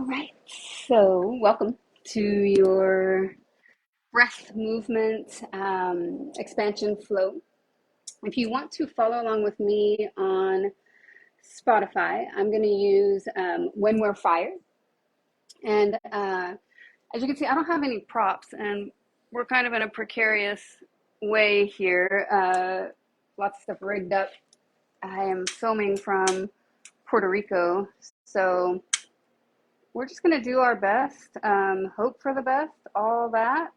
All right, so welcome to your breath movement expansion flow. If you want to follow along with me on Spotify, I'm going to use When We're Fired. And as you can see, I don't have any props, and we're kind of in a precarious way here. Lots of stuff rigged up. I am filming from Puerto Rico, so we're just going to do our best, hope for the best, all that.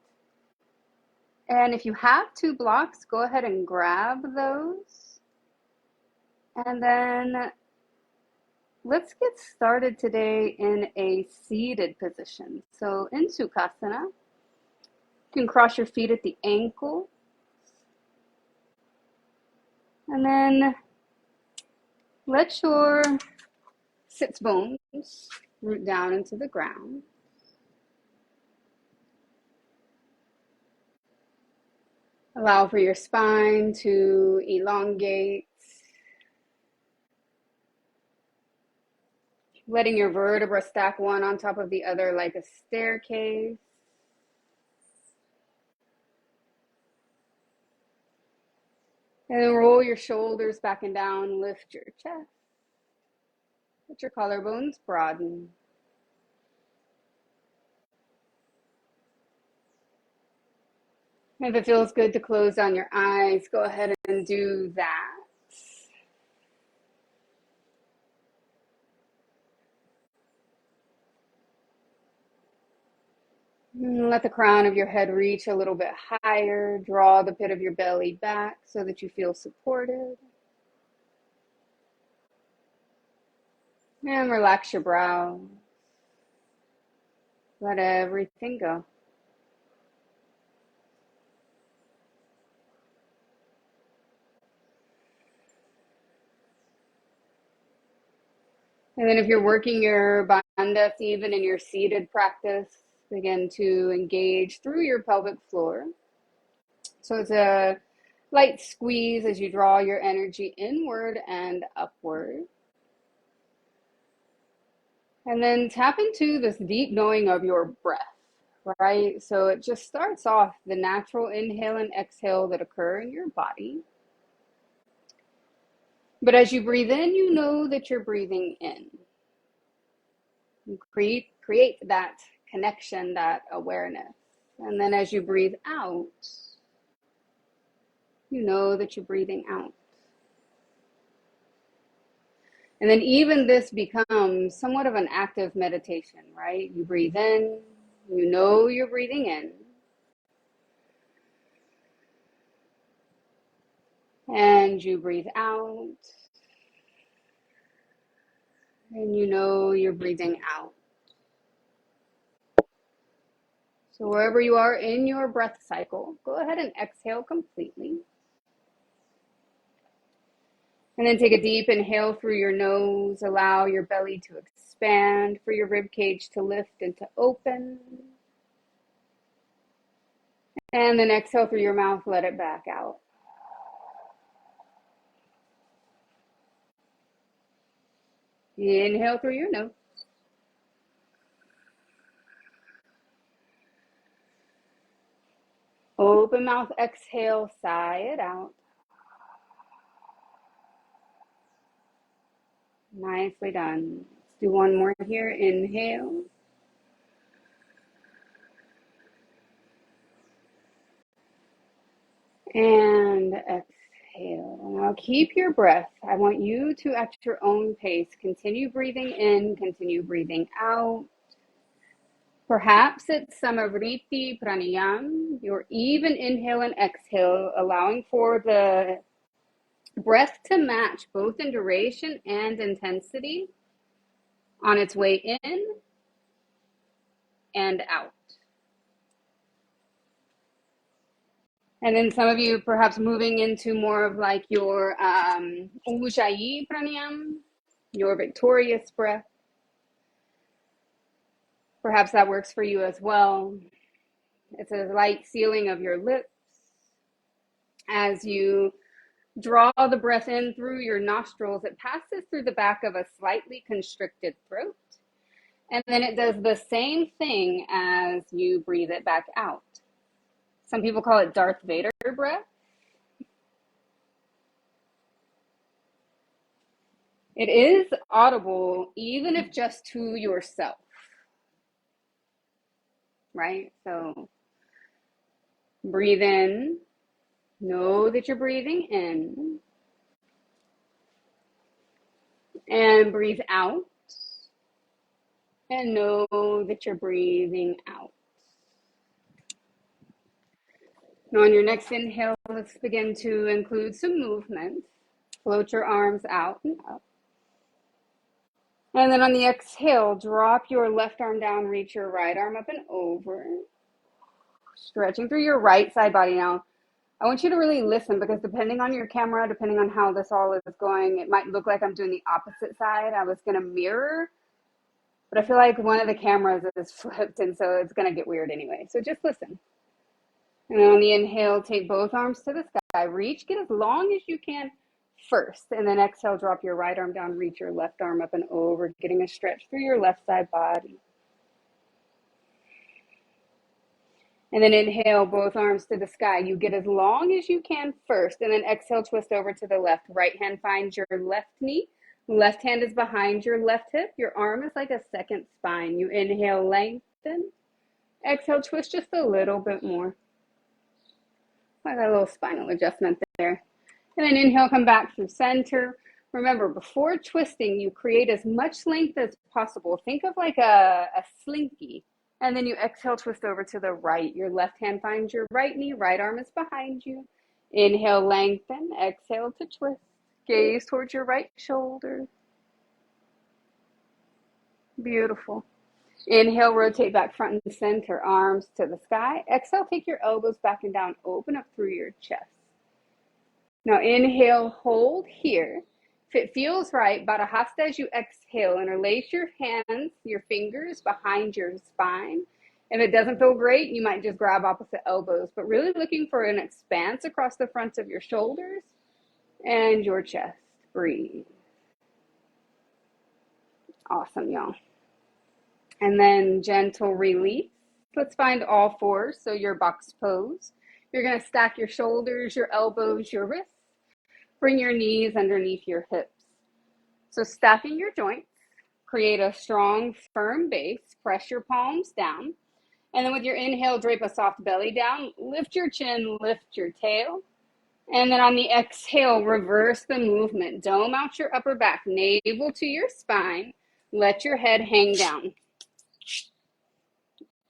And if you have two blocks, go ahead and grab those. And then let's get started today in a seated position. So in Sukhasana, you can cross your feet at the ankle. And then let your sits bones root down into the ground. Allow for your spine to elongate, letting your vertebra stack one on top of the other like a staircase. And then roll your shoulders back and down, lift your chest. Let your collarbones broaden. If it feels good to close down your eyes, go ahead and do that. Let the crown of your head reach a little bit higher. Draw the pit of your belly back so that you feel supported. And relax your brow. Let everything go. And then if you're working your bandhas, even in your seated practice, begin to engage through your pelvic floor. So it's a light squeeze as you draw your energy inward and upward. And then tap into this deep knowing of your breath, right? So it just starts off the natural inhale and exhale that occur in your body. But as you breathe in, you know that you're breathing in. You create that connection, that awareness. And then as you breathe out, you know that you're breathing out. And then even this becomes somewhat of an active meditation, right? You breathe in, you know you're breathing in. And you breathe out. And you know you're breathing out. So wherever you are in your breath cycle, go ahead and exhale completely. And then take a deep inhale through your nose. Allow your belly to expand, for your rib cage to lift and to open. And then exhale through your mouth, let it back out. Inhale through your nose. Open mouth, exhale, sigh it out. Nicely done. Let's do one more here. Inhale. And exhale. Now keep your breath. I want you to, at your own pace, continue breathing in, continue breathing out. Perhaps it's Samavriti Pranayam, your even inhale and exhale, allowing for the breath to match both in duration and intensity on its way in and out. And then some of you perhaps moving into more of like your Ujjayi Pranayam, your victorious breath. Perhaps that works for you as well. It's a light sealing of your lips as you draw the breath in through your nostrils. It passes through the back of a slightly constricted throat. And then it does the same thing as you breathe it back out. Some people call it Darth Vader breath. It is audible, even if just to yourself, right? So breathe in, know that you're breathing in, and breathe out, and know that you're breathing out. Now on your next inhale, let's begin to include some movement. Float your arms out and up. And then on the exhale, drop your left arm down, reach your right arm up and over. Stretching through your right side body now. I want you to really listen, because depending on your camera, depending on how this all is going, it might look like I'm doing the opposite side. I was going to mirror, but I feel like one of the cameras is flipped, and so it's going to get weird anyway. So just listen. And then on the inhale, take both arms to the sky. Reach, get as long as you can first. And then exhale, drop your right arm down, reach your left arm up and over, getting a stretch through your left side body. And then inhale, both arms to the sky. You get as long as you can first. And then exhale, twist over to the left. Right hand finds your left knee. Left hand is behind your left hip. Your arm is like a second spine. You inhale, lengthen. Exhale, twist just a little bit more. I got a little spinal adjustment there. And then inhale, come back through center. Remember, before twisting, you create as much length as possible. Think of like a slinky. And then you exhale, twist over to the right. Your left hand finds your right knee. Right arm is behind you. Inhale, lengthen. Exhale to twist. Gaze towards your right shoulder. Beautiful. Inhale, rotate back front and center, arms to the sky. Exhale, take your elbows back and down, open up through your chest. Now inhale, hold here. If it feels right, Baddha Hasta as you exhale, interlace your hands, your fingers behind your spine. If it doesn't feel great, you might just grab opposite elbows, but really looking for an expanse across the fronts of your shoulders and your chest. Breathe. Awesome, y'all. And then gentle release. Let's find all fours, so your box pose. You're going to stack your shoulders, your elbows, your wrists. Bring your knees underneath your hips. So stacking your joints, create a strong, firm base. Press your palms down. And then with your inhale, drape a soft belly down. Lift your chin, lift your tail. And then on the exhale, reverse the movement. Dome out your upper back, navel to your spine. Let your head hang down.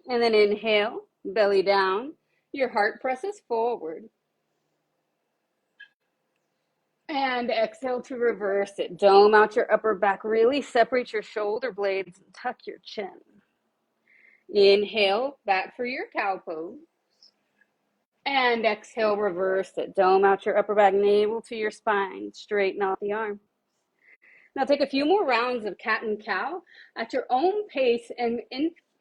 And then inhale, belly down. Your heart presses forward. And exhale to reverse it. Dome out your upper back. Really separate your shoulder blades and tuck your chin. Inhale, back for your cow pose. And exhale, reverse it. Dome out your upper back, navel to your spine. Straighten out the arm. Now take a few more rounds of cat and cow at your own pace, and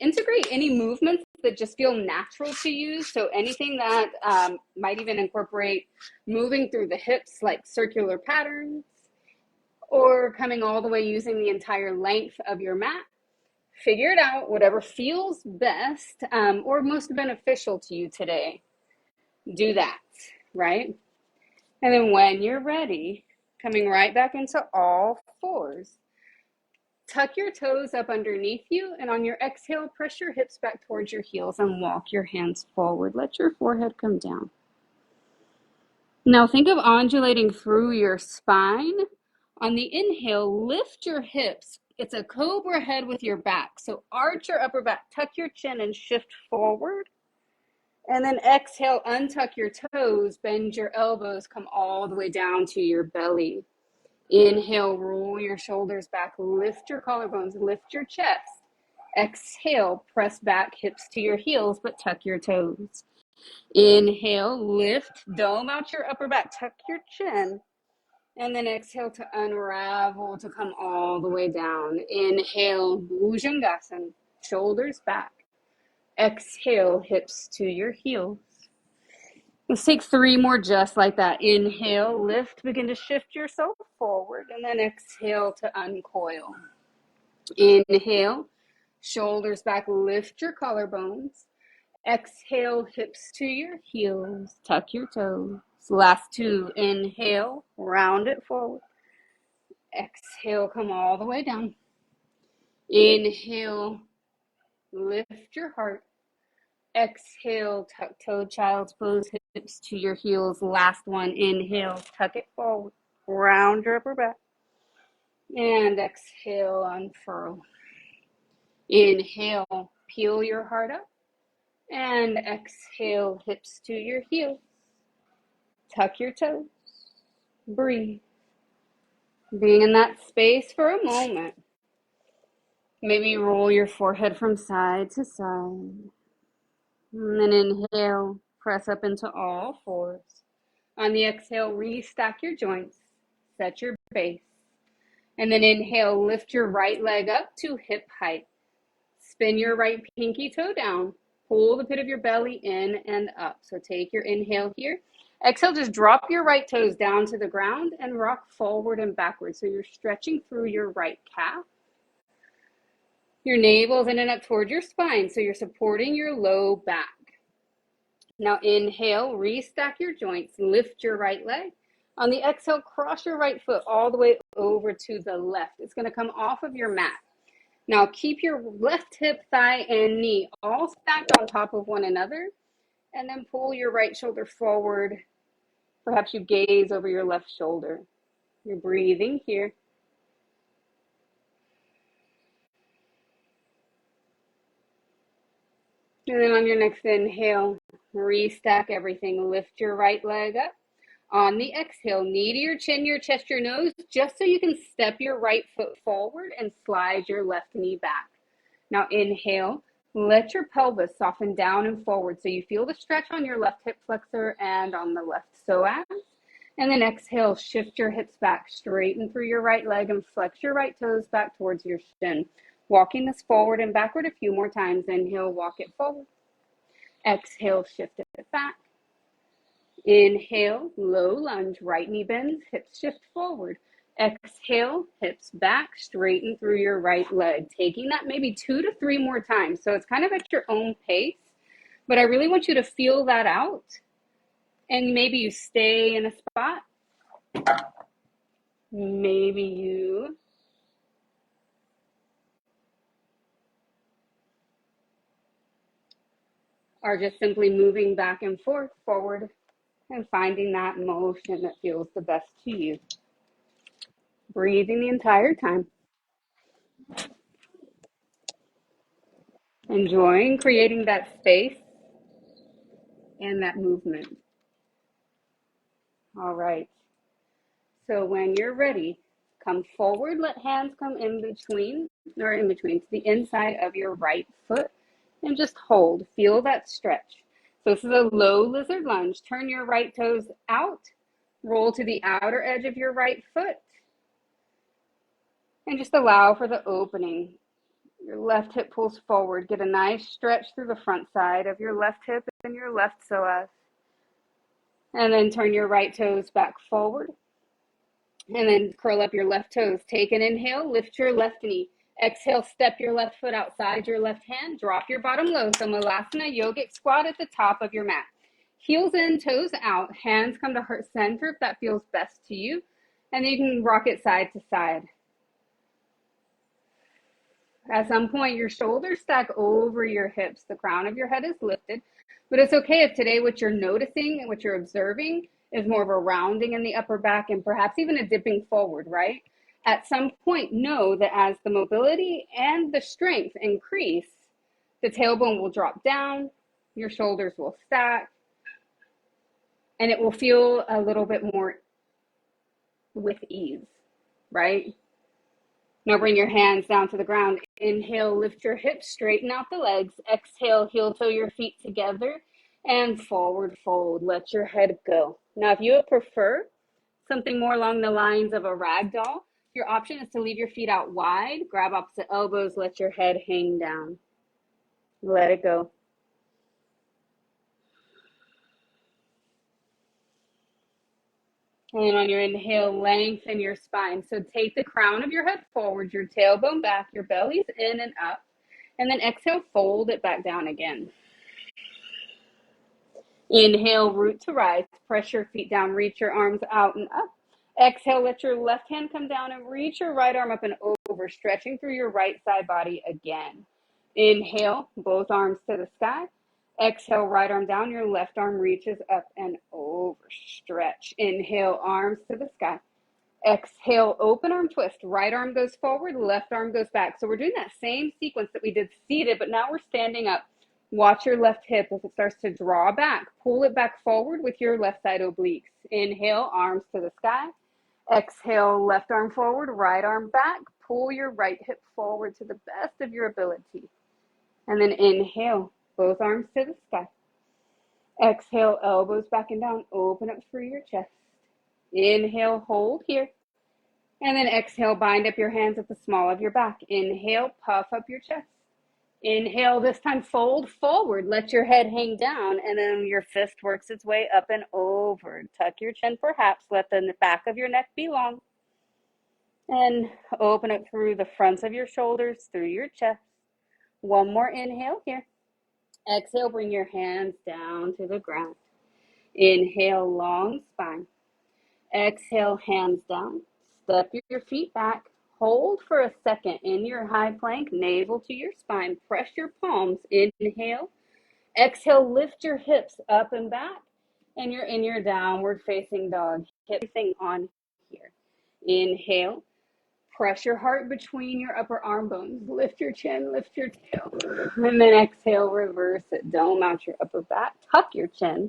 integrate any movements that just feel natural to you. So anything that might even incorporate moving through the hips, like circular patterns, or coming all the way using the entire length of your mat. Figure it out, whatever feels best or most beneficial to you today. Do that, right? And then when you're ready, coming right back into all fours. Tuck your toes up underneath you, and on your exhale, press your hips back towards your heels and walk your hands forward. Let your forehead come down. Now think of undulating through your spine. On the inhale, lift your hips. It's a cobra head with your back. So arch your upper back, tuck your chin and shift forward. And then exhale, untuck your toes, bend your elbows, come all the way down to your belly. Inhale, roll your shoulders back, lift your collarbones, lift your chest. Exhale, press back, hips to your heels, but tuck your toes. Inhale, lift, dome out your upper back, tuck your chin. And then exhale to unravel, to come all the way down. Inhale, Bhujangasana, shoulders back. Exhale, hips to your heels. Let's take 3 more just like that. Inhale, lift, begin to shift yourself forward, and then exhale to uncoil. Inhale, Shoulders back, lift your collarbones. Exhale, hips to your heels. Tuck your toes. Last two. Inhale, round it forward. Exhale, come all the way down. Inhale, lift your heart. Exhale, tuck toe, child's pose, hips to your heels. Last one. Inhale, tuck it forward. Round your upper back. And exhale, unfurl. Inhale, peel your heart up. And exhale, hips to your heels. Tuck your toes. Breathe. Being in that space for a moment. Maybe roll your forehead from side to side. And then inhale, press up into all fours. On the exhale, restack your joints. Set your base. And then inhale, lift your right leg up to hip height. Spin your right pinky toe down. Pull the pit of your belly in and up. So take your inhale here. Exhale, just drop your right toes down to the ground and rock forward and backwards. So you're stretching through your right calf. Your navel's in and up towards your spine. So you're supporting your low back. Now inhale, restack your joints. Lift your right leg. On the exhale, cross your right foot all the way over to the left. It's going to come off of your mat. Now keep your left hip, thigh, and knee all stacked on top of one another. And then pull your right shoulder forward. Perhaps you gaze over your left shoulder. You're breathing here. And then on your next inhale, restack everything. Lift your right leg up. On the exhale, knee to your chin, your chest, your nose, just so you can step your right foot forward and slide your left knee back. Now inhale, let your pelvis soften down and forward so you feel the stretch on your left hip flexor and on the left psoas. And then exhale, shift your hips back, straighten through your right leg and flex your right toes back towards your shin. Walking this forward and backward a few more times. Inhale, walk it forward. Exhale, shift it back. Inhale, low lunge, right knee bends, hips shift forward. Exhale, hips back, straighten through your right leg. Taking that maybe 2 to 3 more times. So it's kind of at your own pace, but I really want you to feel that out. And maybe you stay in a spot. Maybe you are just simply moving back and forth, forward, and finding that motion that feels the best to you. Breathing the entire time. Enjoying creating that space and that movement. All right. So when you're ready, come forward, let hands come in between to the inside of your right foot and just hold. Feel that stretch. So this is a low lizard lunge. Turn your right toes out, roll to the outer edge of your right foot, and just allow for the opening. Your left hip pulls forward. Get a nice stretch through the front side of your left hip and your left psoas. And then turn your right toes back forward. And then curl up your left toes. Take an inhale, lift your left knee. Exhale, step your left foot outside your left hand. Drop your bottom low. So Malasana yogic squat at the top of your mat. Heels in, toes out. Hands come to heart center if that feels best to you. And then you can rock it side to side. At some point, your shoulders stack over your hips. The crown of your head is lifted. But it's okay if today what you're noticing and what you're observing is more of a rounding in the upper back and perhaps even a dipping forward, right? At some point, know that as the mobility and the strength increase, the tailbone will drop down, your shoulders will stack, and it will feel a little bit more with ease, right? Now bring your hands down to the ground. Inhale, lift your hips, straighten out the legs. Exhale, heel toe your feet together and forward fold. Let your head go. Now, if you would prefer something more along the lines of a rag doll, your option is to leave your feet out wide, grab opposite elbows, let your head hang down. Let it go. And on your inhale, lengthen your spine. So take the crown of your head forward, your tailbone back, your belly's in and up. And then exhale, fold it back down again. Inhale, root to rise. Press your feet down, reach your arms out and up. Exhale, let your left hand come down and reach your right arm up and over, stretching through your right side body again. Inhale, both arms to the sky. Exhale, right arm down, your left arm reaches up and over, stretch. Inhale, arms to the sky. Exhale, open arm twist. Right arm goes forward, left arm goes back. So we're doing that same sequence that we did seated, but now we're standing up. Watch your left hip. If it starts to draw back, pull it back forward with your left side obliques. Inhale, arms to the sky. Exhale, left arm forward, right arm back. Pull your right hip forward to the best of your ability. And then inhale, both arms to the sky. Exhale, elbows back and down. Open up through your chest. Inhale, hold here. And then exhale, bind up your hands at the small of your back. Inhale, puff up your chest. Inhale, this time fold forward. Let your head hang down, and then your fist works its way up and over. Tuck your chin perhaps. Let the back of your neck be long. And open up through the fronts of your shoulders, through your chest. One more inhale here. Exhale, bring your hands down to the ground. Inhale, long spine. Exhale, hands down. Step your feet back. Hold for a second in your high plank, navel to your spine. Press your palms. Inhale. Exhale, lift your hips up and back. And you're in your downward facing dog. Hip everything on here. Inhale. Press your heart between your upper arm bones. Lift your chin, lift your tail. And then exhale, reverse it. Dome out your upper back. Tuck your chin.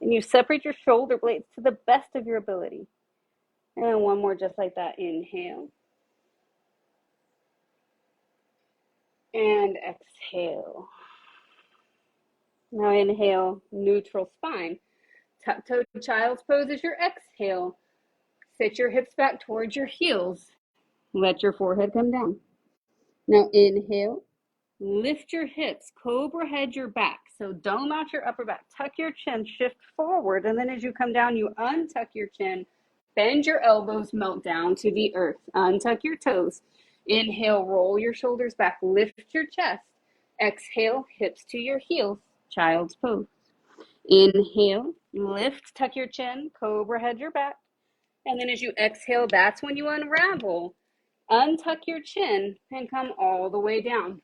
And you separate your shoulder blades to the best of your ability. And one more just like that. Inhale. And exhale. Now inhale, neutral spine. Tuck-toed child's pose is your exhale. Sit your hips back towards your heels. Let your forehead come down. Now inhale, lift your hips, cobra head your back. So dome out your upper back, tuck your chin, shift forward. And then as you come down, you untuck your chin, bend your elbows, melt down to the earth. Untuck your toes. Inhale, roll your shoulders back, lift your chest. Exhale, hips to your heels, child's pose. Inhale, lift, tuck your chin, cobra head your back. And then as you exhale, that's when you unravel. Untuck your chin and come all the way down.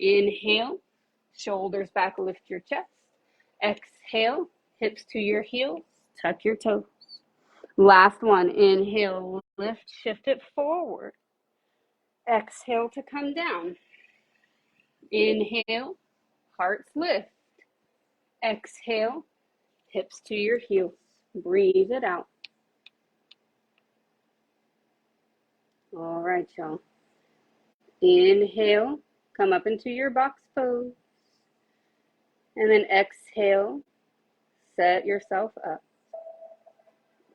Inhale, shoulders back, lift your chest. Exhale, hips to your heels, tuck your toes. Last one, inhale, lift, shift it forward. Exhale to come down. Inhale, hearts lift. Exhale, hips to your heels. Breathe it out. All right, y'all. Inhale, come up into your box pose. And then exhale, set yourself up.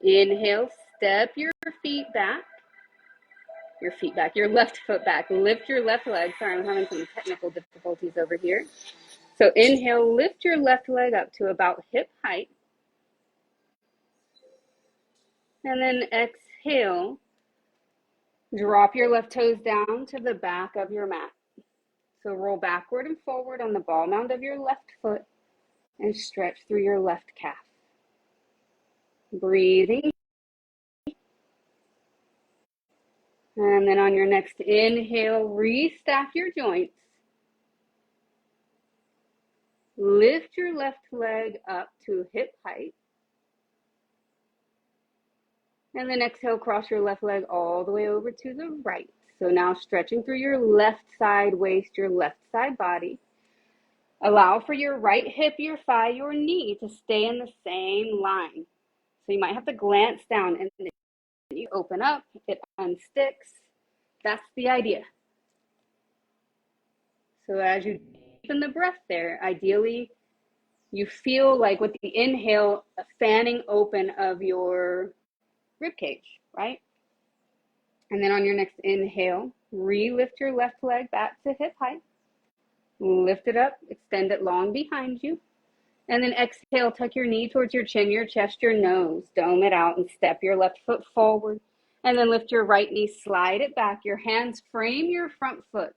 Inhale, step your feet back. Your left foot back. Lift your left leg. Sorry, I'm having some technical difficulties over here. So inhale, lift your left leg up to about hip height. And then exhale, drop your left toes down to the back of your mat. So roll backward and forward on the ball mound of your left foot and stretch through your left calf. Breathing. And then on your next inhale, restack your joints. Lift your left leg up to hip height. And then exhale, cross your left leg all the way over to the right. So now stretching through your left side waist, your left side body. Allow for your right hip, your thigh, your knee to stay in the same line. So you might have to glance down and then you open up, it unsticks. That's the idea. So as you deepen the breath there, ideally you feel like with the inhale, a fanning open of your rib cage, right? And then on your next inhale, re-lift your left leg back to hip height. Lift it up, extend it long behind you. And then exhale, tuck your knee towards your chin, your chest, your nose. Dome it out and step your left foot forward. And then lift your right knee, slide it back. Your hands frame your front foot.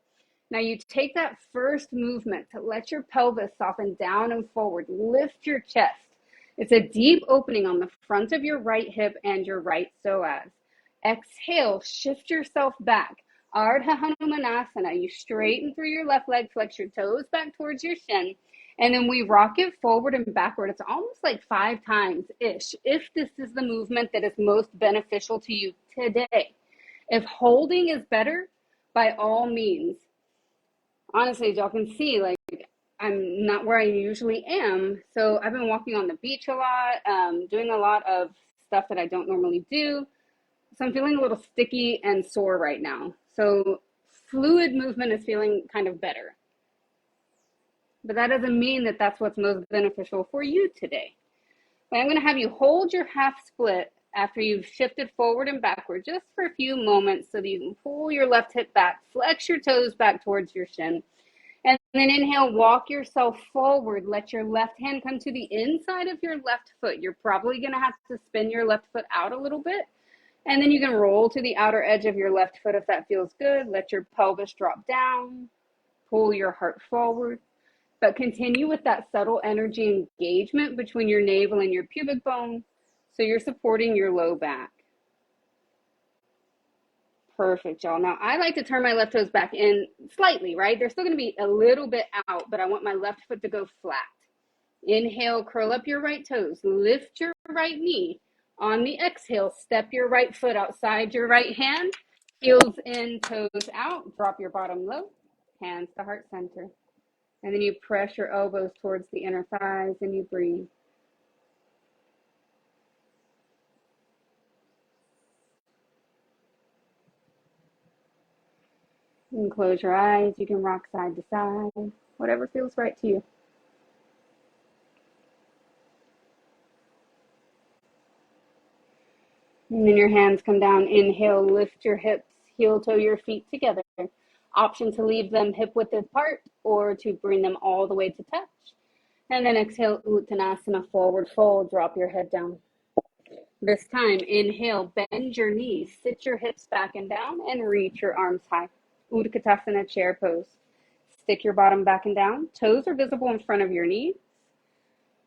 Now you take that first movement to let your pelvis soften down and forward. Lift your chest. It's a deep opening on the front of your right hip and your right psoas. Exhale, shift yourself back. Ardha Hanumanasana. You straighten through your left leg, flex your toes back towards your shin, and then we rock it forward and backward. It's almost like 5 times-ish, if this is the movement that is most beneficial to you today. If holding is better, by all means. Honestly, as y'all can see, like, I'm not where I usually am. So I've been walking on the beach a lot, doing a lot of stuff that I don't normally do. So I'm feeling a little sticky and sore right now. So fluid movement is feeling kind of better. But that doesn't mean that that's what's most beneficial for you today. But I'm going to have you hold your half split after you've shifted forward and backward just for a few moments so that you can pull your left hip back, flex your toes back towards your shin. And then inhale, walk yourself forward. Let your left hand come to the inside of your left foot. You're probably going to have to spin your left foot out a little bit. And then you can roll to the outer edge of your left foot if that feels good. Let your pelvis drop down. Pull your heart forward. But continue with that subtle energy engagement between your navel and your pubic bone. So you're supporting your low back. Perfect, y'all. Now, I like to turn my left toes back in slightly, right? They're still going to be a little bit out, but I want my left foot to go flat. Inhale, curl up your right toes. Lift your right knee. On the exhale, step your right foot outside your right hand. Heels in, toes out. Drop your bottom low. Hands to heart center. And then you press your elbows towards the inner thighs and you breathe. You can close your eyes. You can rock side to side. Whatever feels right to you. And then your hands come down. Inhale, lift your hips, heel toe your feet together. Option to leave them hip width apart or to bring them all the way to touch. And then exhale, Uttanasana, forward fold, drop your head down. This time, inhale, bend your knees, sit your hips back and down, and reach your arms high. Utkatasana, chair pose. Stick your bottom back and down. Toes are visible in front of your knees.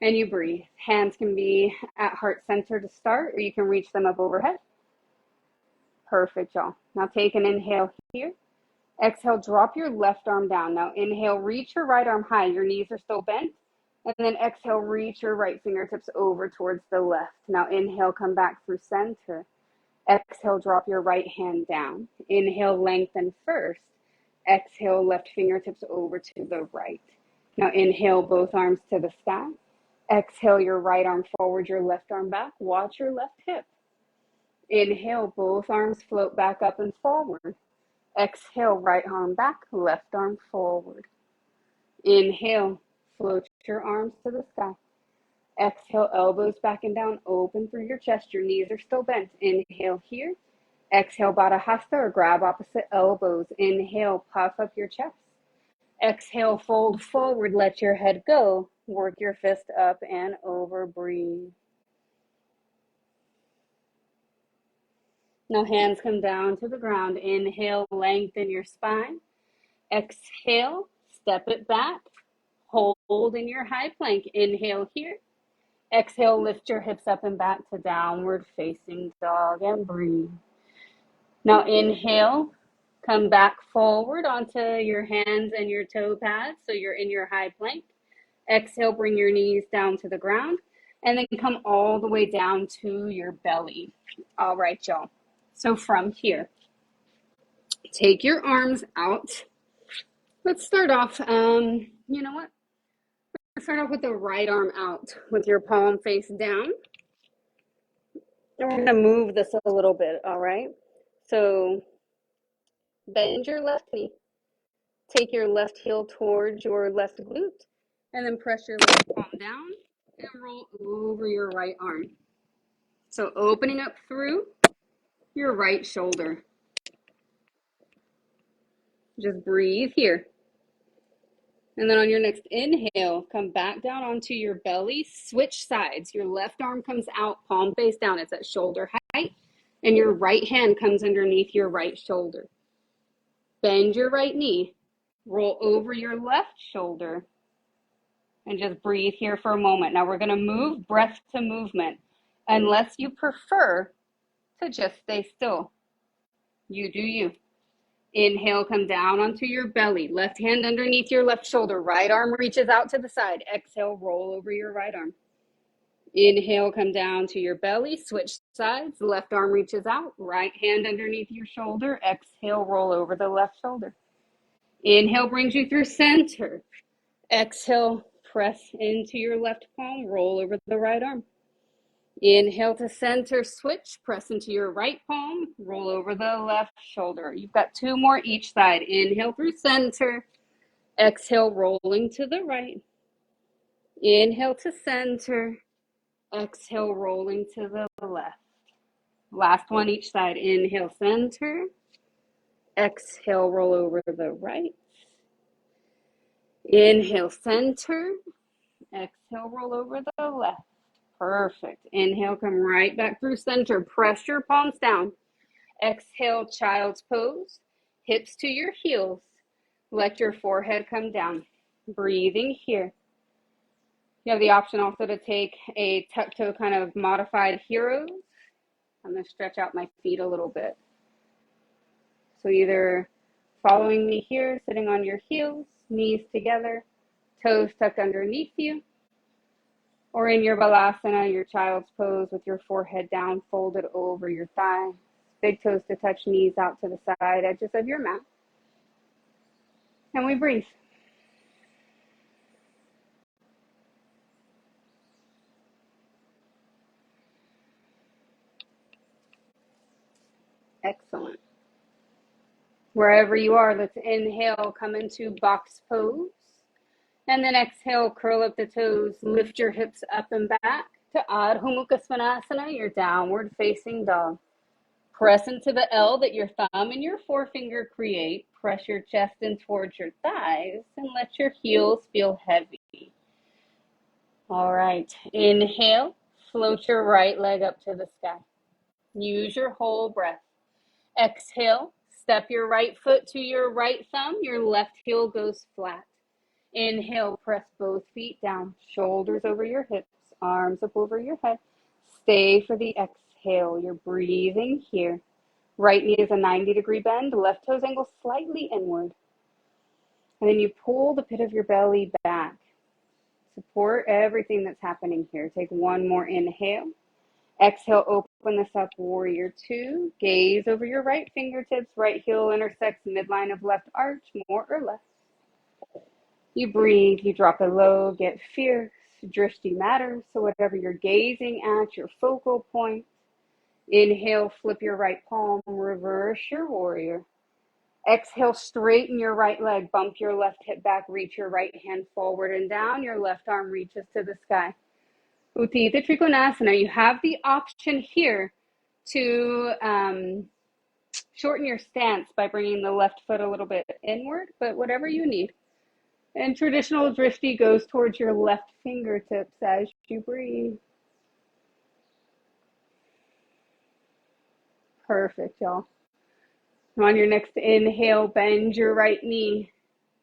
And you breathe. Hands can be at heart center to start, or you can reach them up overhead. Perfect, y'all. Now take an inhale here. Exhale, drop your left arm down. Now inhale, reach your right arm high. Your knees are still bent. And then exhale, reach your right fingertips over towards the left. Now inhale, come back through center. Exhale, drop your right hand down. Inhale, lengthen first. Exhale, left fingertips over to the right. Now inhale, both arms to the sky. Exhale, your right arm forward, your left arm back. Watch your left hip. Inhale, both arms float back up and forward. Exhale, right arm back, left arm forward. Inhale, float your arms to the sky. Exhale, elbows back and down, open through your chest. Your knees are still bent. Inhale here. Exhale, Baddha Hasta, or grab opposite elbows. Inhale, puff up your chest. Exhale, fold forward, let your head go. Work your fist up and over, breathe. Now hands come down to the ground. Inhale, lengthen your spine. Exhale, step it back. Hold in your high plank. Inhale here. Exhale, lift your hips up and back to downward facing dog and breathe. Now inhale, come back forward onto your hands and your toe pads so you're in your high plank. Exhale, bring your knees down to the ground and then come all the way down to your belly. All right, y'all. So from here, take your arms out. Let's start off, you know what? Let's start off with the right arm out with your palm face down. And we're going to move this a little bit, all right? So bend your left knee. Take your left heel towards your left glute. And then press your left palm down and roll over your right arm. So opening up through your right shoulder. Just breathe here. And then on your next inhale, come back down onto your belly, switch sides. Your left arm comes out, palm face down. It's at shoulder height. And your right hand comes underneath your right shoulder. Bend your right knee. Roll over your left shoulder and just breathe here for a moment. Now we're going to move breath to movement, unless you prefer to just stay still. You do you. Inhale, come down onto your belly. Left hand underneath your left shoulder. Right arm reaches out to the side. Exhale, roll over your right arm. Inhale, come down to your belly. Switch sides. Left arm reaches out. Right hand underneath your shoulder. Exhale, roll over the left shoulder. Inhale brings you through center. Exhale, press into your left palm. Roll over the right arm. Inhale to center, switch, press into your right palm, roll over the left shoulder. You've got two more each side. Inhale through center, exhale, rolling to the right. Inhale to center, exhale, rolling to the left. Last one each side. Inhale, center, exhale, roll over the right. Inhale, center, exhale, roll over the left. Perfect. Inhale, come right back through center. Press your palms down. Exhale, child's pose. Hips to your heels. Let your forehead come down. Breathing here. You have the option also to take a tuck toe kind of modified heroes. I'm going to stretch out my feet a little bit. So either following me here, sitting on your heels, knees together, toes tucked underneath you, or in your balasana, your child's pose with your forehead down, folded over your thigh. Big toes to touch, knees out to the side edges of your mat. And we breathe. Excellent. Wherever you are, let's inhale, come into box pose. And then exhale, curl up the toes, lift your hips up and back to Adho Mukha Svanasana, your downward facing dog. Press into the L that your thumb and your forefinger create. Press your chest in towards your thighs and let your heels feel heavy. All right, inhale, float your right leg up to the sky. Use your whole breath. Exhale, step your right foot to your right thumb. Your left heel goes flat. Inhale, press both feet down, shoulders over your hips, arms up over your head. Stay for the exhale. You're breathing here. Right knee is a 90-degree bend, left toes angle slightly inward. And then you pull the pit of your belly back. Support everything that's happening here. Take one more inhale. Exhale, open this up, warrior two. Gaze over your right fingertips. Right heel intersects midline of left arch, more or less. You breathe, you drop it low, get fierce. Drishti matters, so whatever you're gazing at, your focal point. Inhale, flip your right palm, reverse your warrior. Exhale, straighten your right leg, bump your left hip back, reach your right hand forward and down. Your left arm reaches to the sky. Utthita Trikonasana, you have the option here to shorten your stance by bringing the left foot a little bit inward, but whatever you need. And traditional drishti goes towards your left fingertips as you breathe. Perfect, y'all. On your next inhale, bend your right knee.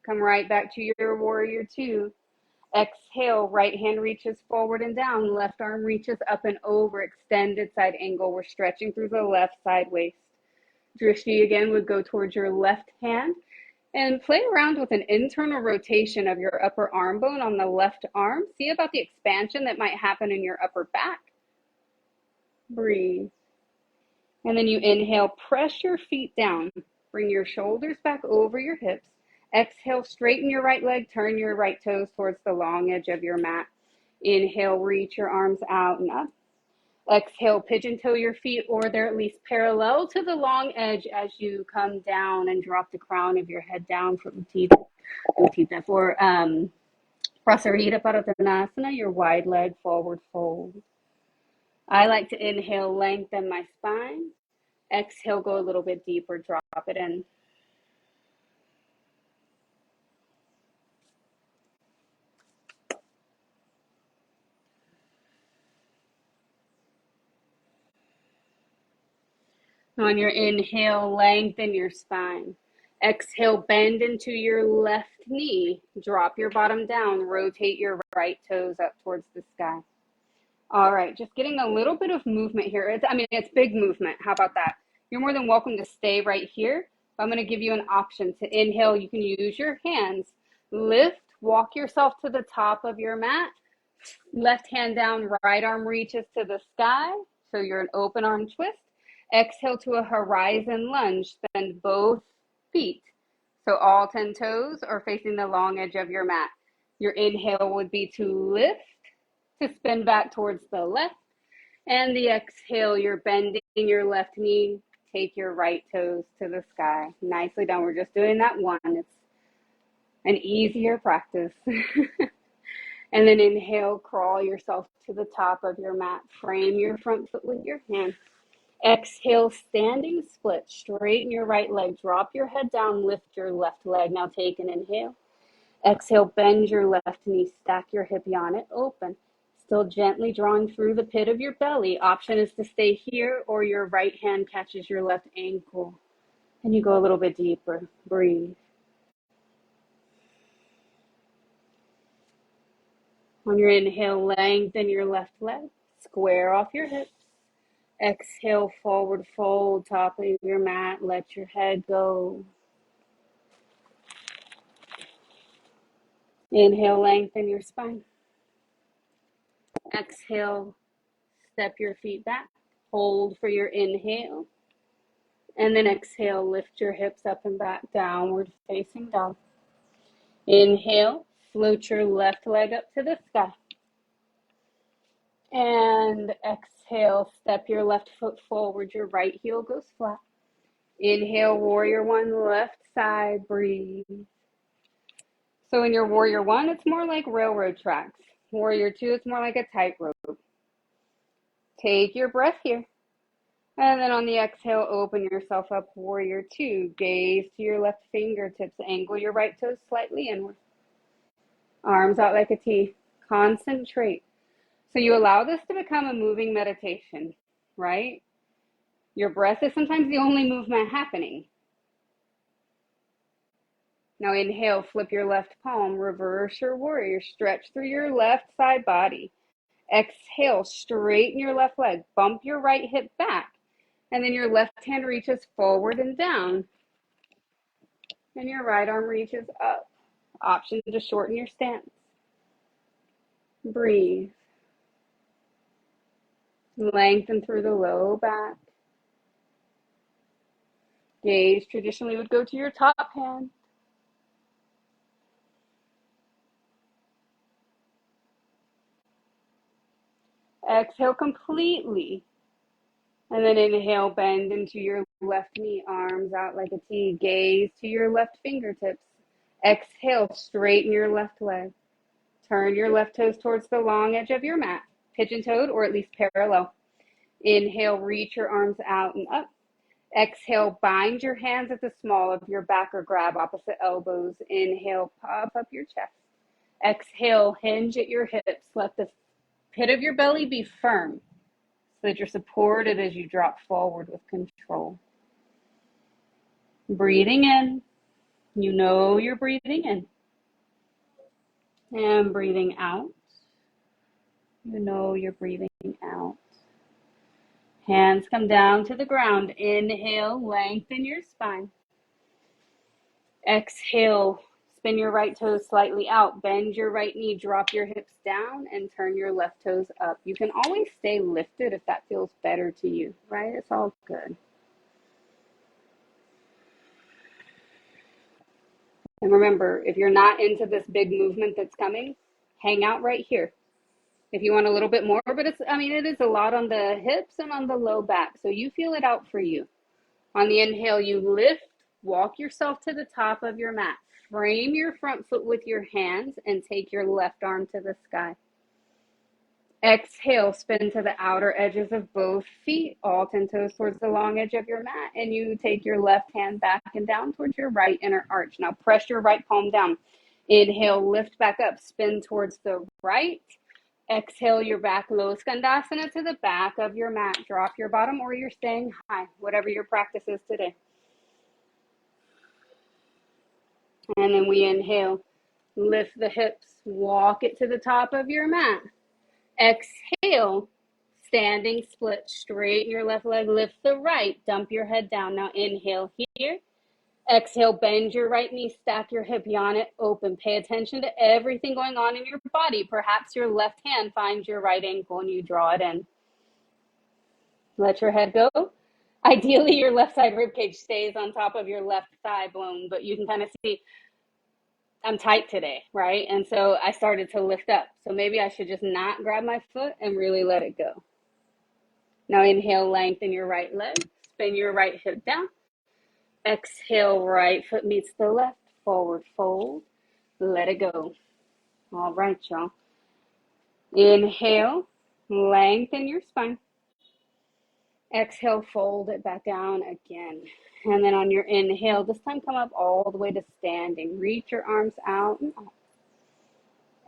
Come right back to your warrior two. Exhale, right hand reaches forward and down. Left arm reaches up and over, extended side angle. We're stretching through the left side waist. Drishti again would go towards your left hand. And play around with an internal rotation of your upper arm bone on the left arm. See about the expansion that might happen in your upper back. Breathe. And then you inhale, press your feet down. Bring your shoulders back over your hips. Exhale, straighten your right leg, turn your right toes towards the long edge of your mat. Inhale, reach your arms out and up. Exhale, pigeon toe your feet, or they're at least parallel to the long edge as you come down and drop the crown of your head down for Utthita. For Prasarita Padottanasana, your wide leg forward fold. I like to inhale, lengthen my spine. Exhale, go a little bit deeper, drop it in. On your inhale, lengthen your spine. Exhale, bend into your left knee. Drop your bottom down. Rotate your right toes up towards the sky. All right, just getting a little bit of movement here. It's big movement. How about that? You're more than welcome to stay right here. I'm going to give you an option to inhale. You can use your hands. Lift, walk yourself to the top of your mat. Left hand down, right arm reaches to the sky. So you're an open arm twist. Exhale to a horizon lunge. Bend both feet. So all 10 toes are facing the long edge of your mat. Your inhale would be to lift, to spin back towards the left. And the exhale, you're bending your left knee. Take your right toes to the sky. Nicely done. We're just doing that one. It's an easier practice. And then inhale, crawl yourself to the top of your mat. Frame your front foot with your hand. Exhale, standing split. Straighten your right leg. Drop your head down. Lift your left leg. Now take an inhale. Exhale, bend your left knee. Stack your hip on it. Open. Still gently drawing through the pit of your belly. Option is to stay here, or your right hand catches your left ankle. And you go a little bit deeper. Breathe. On your inhale, lengthen your left leg. Square off your hips. Exhale, forward fold, top of your mat. Let your head go. Inhale, lengthen your spine. Exhale, step your feet back. Hold for your inhale. And then exhale, lift your hips up and back, downward facing dog. Inhale, float your left leg up to the sky. And exhale, step your left foot forward, your right heel goes flat. Inhale, warrior one, left side, breathe. So in your warrior one, it's more like railroad tracks. Warrior two, it's more like a tightrope. Take your breath here. And then on the exhale, open yourself up, warrior two. Gaze to your left fingertips. Angle your right toes slightly inward. Arms out like a T. Concentrate. So you allow this to become a moving meditation, right? Your breath is sometimes the only movement happening. Now inhale, flip your left palm, reverse your warrior. Stretch through your left side body. Exhale, straighten your left leg. Bump your right hip back. And then your left hand reaches forward and down. And your right arm reaches up. Option to shorten your stance. Breathe. Lengthen through the low back. Gaze traditionally would go to your top hand. Exhale completely. And then inhale, bend into your left knee, arms out like a T. Gaze to your left fingertips. Exhale, straighten your left leg. Turn your left toes towards the long edge of your mat, pigeon-toed or at least parallel. Inhale, reach your arms out and up. Exhale, bind your hands at the small of your back or grab opposite elbows. Inhale, pop up your chest. Exhale, hinge at your hips. Let the pit of your belly be firm so that you're supported as you drop forward with control. Breathing in. You know you're breathing in. And breathing out. You know you're breathing out. Hands come down to the ground. Inhale, lengthen your spine. Exhale, spin your right toes slightly out. Bend your right knee, drop your hips down, and turn your left toes up. You can always stay lifted if that feels better to you, right? It's all good. And remember, if you're not into this big movement that's coming, hang out right here. If you want a little bit more, but it is a lot on the hips and on the low back. So you feel it out for you. On the inhale, you lift, walk yourself to the top of your mat. Frame your front foot with your hands and take your left arm to the sky. Exhale, spin to the outer edges of both feet, all 10 toes towards the long edge of your mat, and you take your left hand back and down towards your right inner arch. Now press your right palm down. Inhale, lift back up, spin towards the right. Exhale your back low skandasana to the back of your mat. Drop your bottom or you're staying high, whatever your practice is today. And then we inhale, lift the hips, walk it to the top of your mat. Exhale, standing split, straighten your left leg, lift the right, dump your head down. Now inhale here. Exhale, bend your right knee, stack your hip, yawn it open. Pay attention to everything going on in your body. Perhaps your left hand finds your right ankle and you draw it in. Let your head go. Ideally, your left side ribcage stays on top of your left thigh bone, but you can kind of see I'm tight today, right? And so I started to lift up. So maybe I should just not grab my foot and really let it go. Now inhale, lengthen your right leg, spin your right hip down. Exhale, right foot meets the left, forward fold, let it go. All right, y'all. Inhale, lengthen your spine. Exhale, fold it back down again. And then on your inhale, this time come up all the way to standing. Reach your arms out and up.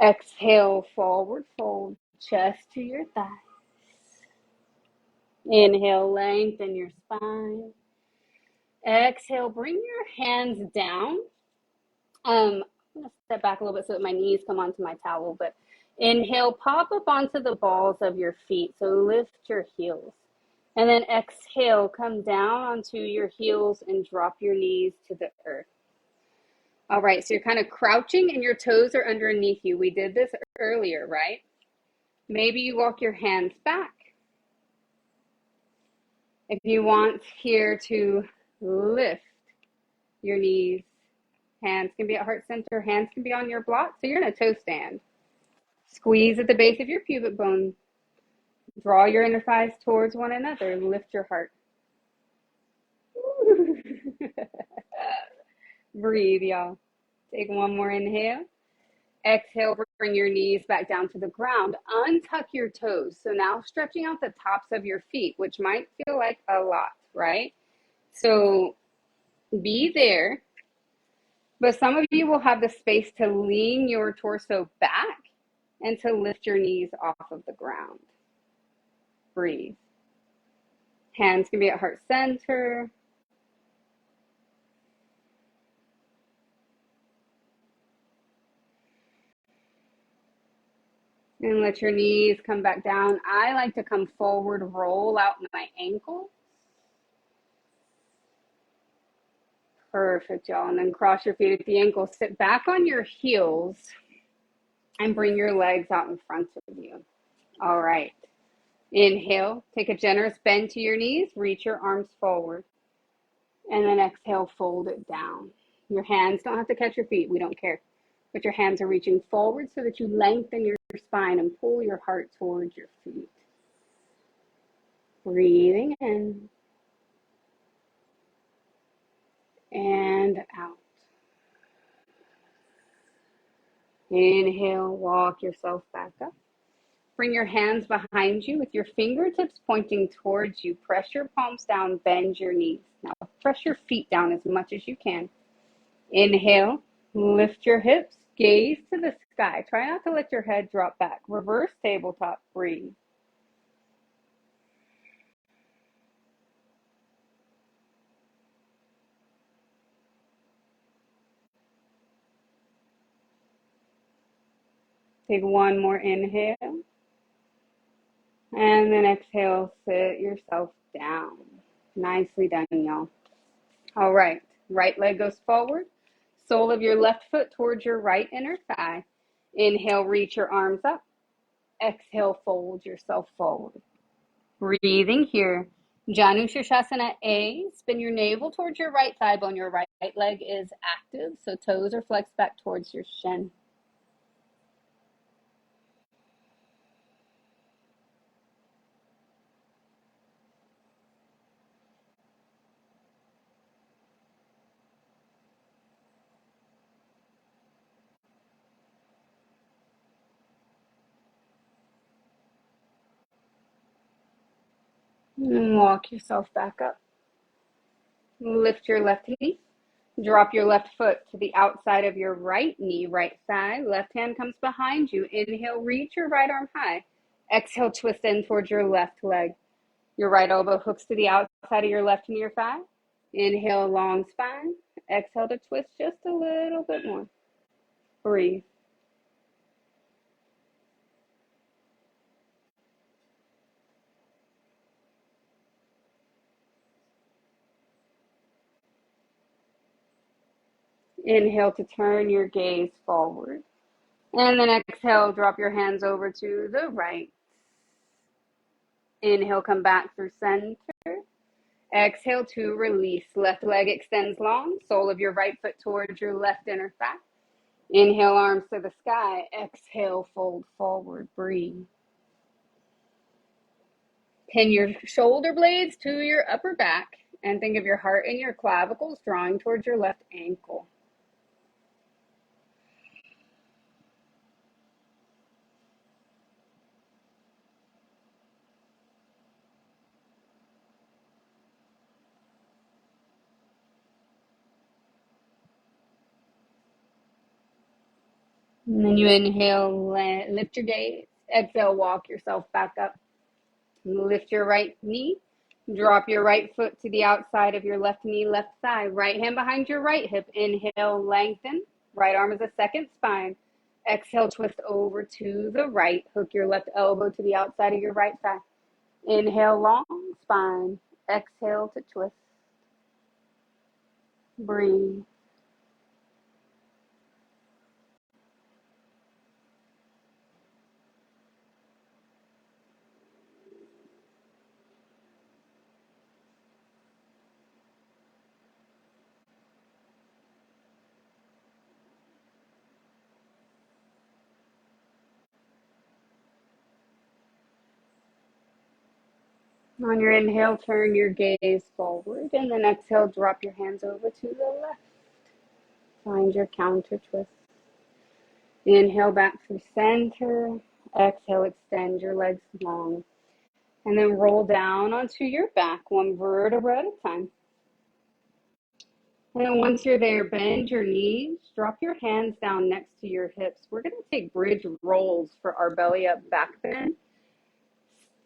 Exhale, forward fold, chest to your thighs. Inhale, lengthen your spine. Exhale, bring your hands down. I'm going to step back a little bit so that my knees come onto my towel, but inhale, pop up onto the balls of your feet. So lift your heels. And then exhale, come down onto your heels and drop your knees to the earth. All right, so you're kind of crouching and your toes are underneath you. We did this earlier, right? Maybe you walk your hands back. If you want here to lift your knees, hands can be at heart center, hands can be on your block. So you're in a toe stand. Squeeze at the base of your pubic bone. Draw your inner thighs towards one another. Lift your heart. Breathe, y'all. Take one more inhale. Exhale, bring your knees back down to the ground. Untuck your toes. So now stretching out the tops of your feet, which might feel like a lot, right? So be there. But some of you will have the space to lean your torso back and to lift your knees off of the ground. Breathe. Hands can be at heart center. And let your knees come back down. I like to come forward, roll out my ankle. Perfect, y'all. And then cross your feet at the ankle. Sit back on your heels and bring your legs out in front of you. All right. Inhale. Take a generous bend to your knees. Reach your arms forward. And then exhale, fold it down. Your hands don't have to catch your feet. We don't care. But your hands are reaching forward so that you lengthen your spine and pull your heart towards your feet. Breathing in and out. Inhale, walk yourself back up. Bring your hands behind you with your fingertips pointing towards you. Press your palms down, bend your knees. Now press your feet down as much as you can. Inhale, lift your hips, gaze to the sky. Try not to let your head drop back. Reverse tabletop, breathe. Take one more inhale. And then exhale, sit yourself down. Nicely done, y'all. All right, right leg goes forward. Sole of your left foot towards your right inner thigh. Inhale, reach your arms up. Exhale, fold yourself forward. Breathing here. Janu Shirshasana A. Spin your navel towards your right thigh bone. Your right leg is active, so toes are flexed back towards your shin. And walk yourself back up. Lift your left knee. Drop your left foot to the outside of your right knee, right thigh. Left hand comes behind you. Inhale, reach your right arm high. Exhale, twist in towards your left leg. Your right elbow hooks to the outside of your left knee or thigh. Inhale, long spine. Exhale to twist just a little bit more. Breathe. Inhale to turn your gaze forward. And then exhale, drop your hands over to the right. Inhale, come back through center. Exhale to release. Left leg extends long. Sole of your right foot towards your left inner thigh. Inhale, arms to the sky. Exhale, fold forward. Breathe. Pin your shoulder blades to your upper back and think of your heart and your clavicles drawing towards your left ankle. And then you inhale, lift your gaze. Exhale, walk yourself back up. Lift your right knee. Drop your right foot to the outside of your left knee, left thigh. Right hand behind your right hip. Inhale, lengthen. Right arm is a second spine. Exhale, twist over to the right. Hook your left elbow to the outside of your right thigh. Inhale, long spine. Exhale to twist. Breathe. On your inhale, turn your gaze forward, and then exhale, drop your hands over to the left. Find your counter twist. Inhale back through center. Exhale, extend your legs long. And then roll down onto your back, one vertebra at a time. And then once you're there, bend your knees, drop your hands down next to your hips. We're going to take bridge rolls for our belly up back bend.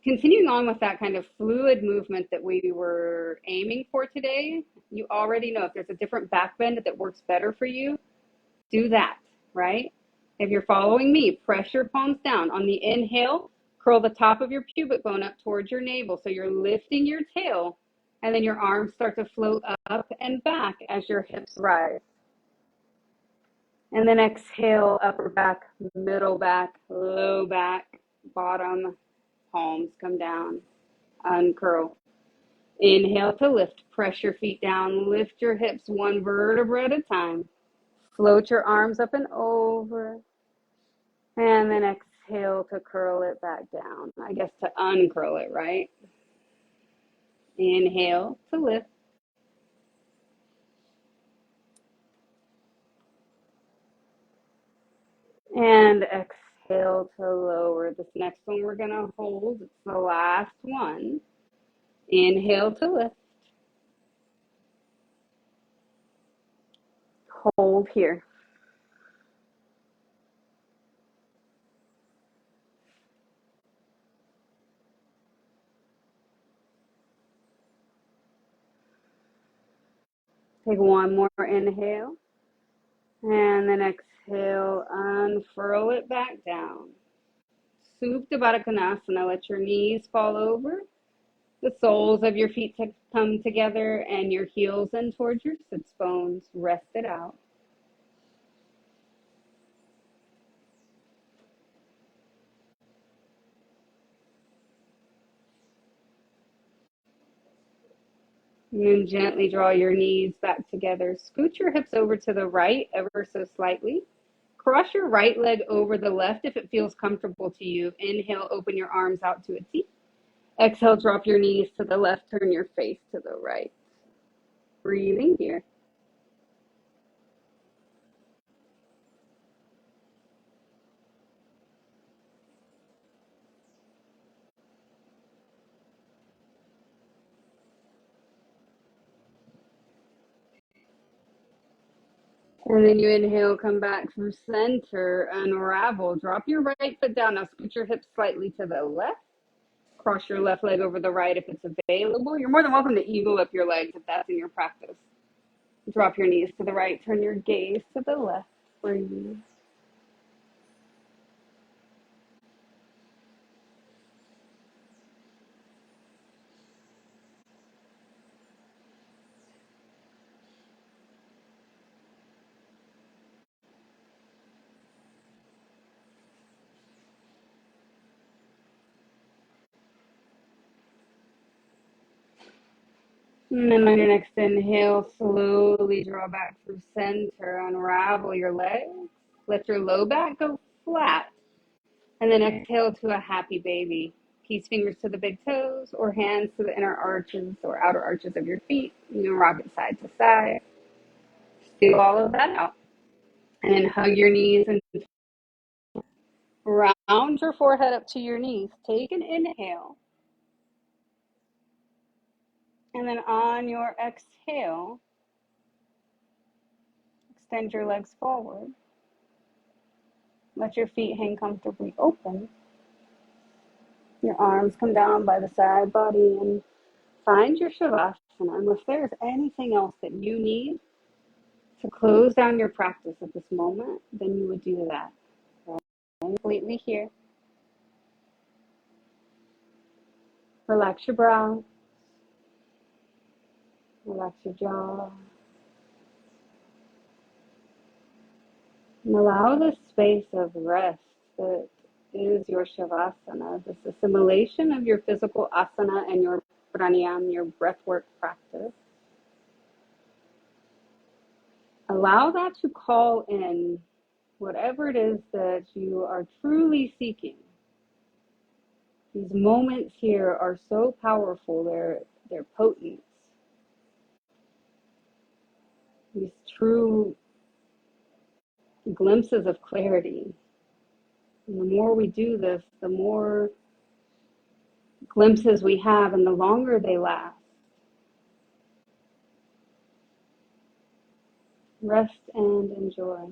Continuing on with that kind of fluid movement that we were aiming for today, you already know if there's a different back bend that works better for you, do that, right? If you're following me, press your palms down. On the inhale, curl the top of your pubic bone up towards your navel. So you're lifting your tail, and then your arms start to float up and back as your hips rise. And then exhale, upper back, middle back, low back, bottom, palms come down, uncurl. Inhale to lift, press your feet down, lift your hips one vertebra at a time. Float your arms up and over. And then exhale to curl it back down. I guess to uncurl it, right? Inhale to lift. And exhale to lower. This next one we're going to hold. It's the last one. Inhale to lift. Hold here. Take one more inhale. And then exhale, unfurl it back down. Supta Baddha Konasana. Let your knees fall over. The soles of your feet come together and your heels in towards your sits bones. Rest it out. And then gently draw your knees back together. Scoot your hips over to the right ever so slightly. Cross your right leg over the left if it feels comfortable to you. Inhale, open your arms out to a T. Exhale, drop your knees to the left, turn your face to the right. Breathing here. And then you inhale, come back through center, unravel. Drop your right foot down. Now scoot your hips slightly to the left. Cross your left leg over the right if it's available. You're more than welcome to eagle up your legs if that's in your practice. Drop your knees to the right, turn your gaze to the left. Breathe. And then on your next inhale, slowly draw back through center, unravel your legs. Let your low back go flat. And then exhale to a happy baby. Peace fingers to the big toes or hands to the inner arches or outer arches of your feet. You can rock it side to side. Do all of that out. And then hug your knees and round your forehead up to your knees. Take an inhale. And then on your exhale, extend your legs forward. Let your feet hang comfortably open. Your arms come down by the side body and find your Shavasana. And if there's anything else that you need to close down your practice at this moment, then you would do that. Right? Completely here. Relax your brow. Relax your jaw. And allow this space of rest that is your Shavasana, this assimilation of your physical asana and your pranayama, your breathwork practice. Allow that to call in whatever it is that you are truly seeking. These moments here are so powerful, they're potent. These true glimpses of clarity. And the more we do this, the more glimpses we have and the longer they last. Rest and enjoy.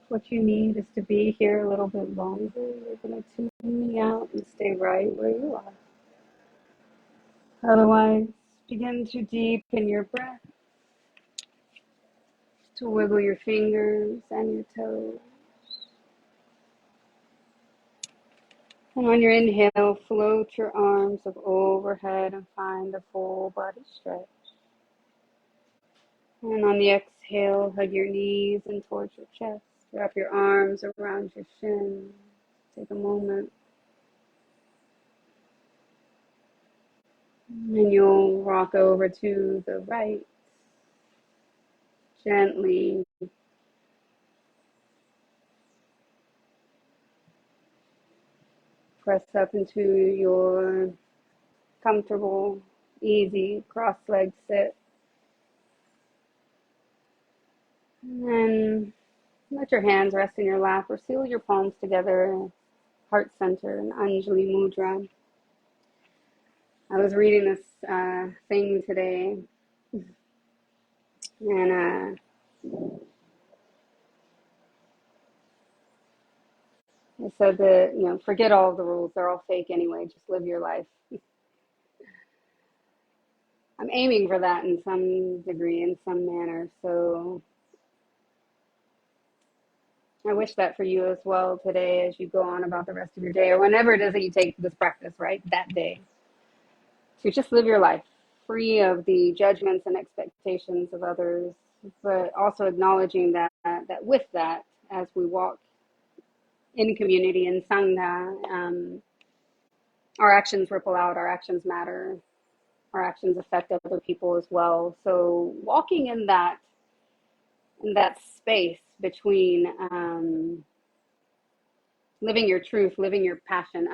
What you need is to be here a little bit longer. You're going to tune me out and stay right where you are. Otherwise, begin to deepen your breath, to wiggle your fingers and your toes. And on your inhale, float your arms up overhead and find a full body stretch. And on the exhale, hug your knees in towards your chest. Wrap your arms around your shin. Take a moment. And you'll rock over to the right. Gently press up into your comfortable, easy cross-legged sit. And then let your hands rest in your lap or seal your palms together, heart center, and Anjali Mudra. I was reading this thing today, and it said that, forget all the rules. They're all fake anyway. Just live your life. I'm aiming for that in some degree, in some manner. So I wish that for you as well today as you go on about the rest of your day or whenever it is that you take this practice, right? That day. To just live your life free of the judgments and expectations of others, but also acknowledging that with that, as we walk in community in Sangha, our actions ripple out, our actions matter, our actions affect other people as well. So walking in that space between living your truth, living your passion,